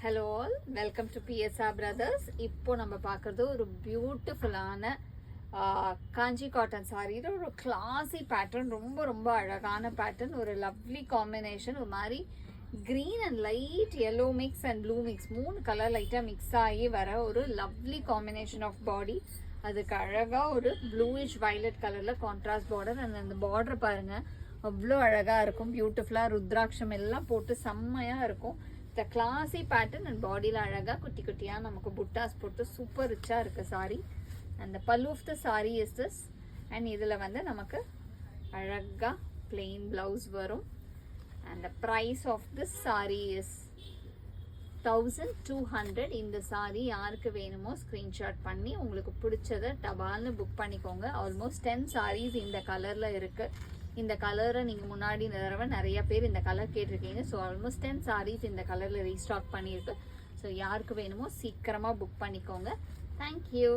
Hello all, welcome to PSR brothers. இப்போ நம்ம பார்க்குறது ஒரு பியூட்டிஃபுல்லான காஞ்சி காட்டன் சாரியில் ஒரு கிளாஸி பேட்டர்ன், ரொம்ப ரொம்ப அழகான பேட்டர்ன், ஒரு லவ்லி காம்பினேஷன். ஒரு மாதிரி green and light yellow mix and blue mix, 3 colour லைட்டாக மிக்ஸ் ஆகி வர ஒரு லவ்லி காம்பினேஷன் ஆஃப் பாடி. அதுக்கு அழகாக ஒரு ப்ளூயிஷ் வயலட் கலரில் கான்ட்ராஸ்ட் பார்டர். அண்ட் அந்த பார்டர் பாருங்கள், அவ்வளோ அழகாக இருக்கும். பியூட்டிஃபுல்லாக ருத்ராட்சம் எல்லாம் போட்டு செம்மையாக இருக்கும். இந்த கிளாஸி பேட்டர்ன் அண்ட் பாடியில் அழகாக குட்டி குட்டியாக நமக்கு புட்டாஸ் போட்டு சூப்பர் ரிச்சாக இருக்குது சாரி. அந்த பல்லு of the saree is this. And இதில் வந்து நமக்கு அழகாக பிளெயின் ப்ளவுஸ் வரும். And the price of this saree is 1200. இந்த சாரி யாருக்கு வேணுமோ ஸ்க்ரீன்ஷாட் பண்ணி உங்களுக்கு பிடிச்சதை டபால்னு புக் பண்ணிக்கோங்க. ஆல்மோஸ்ட் 10 சாரீஸ் இந்த கலரில் இருக்குது. இந்த கலரை நீங்கள் முன்னாடி தடவை நிறைய பேர் இந்த கலர் கேட்டிருக்கீங்க. ஸோ ஆல்மோஸ்ட் 10 சாரீஸ் இந்த கலரில் ரீஸ்டாக் பண்ணியிருக்கு. ஸோ யாருக்கு வேணுமோ சீக்கிரமாக புக் பண்ணிக்கோங்க. தேங்க்யூ.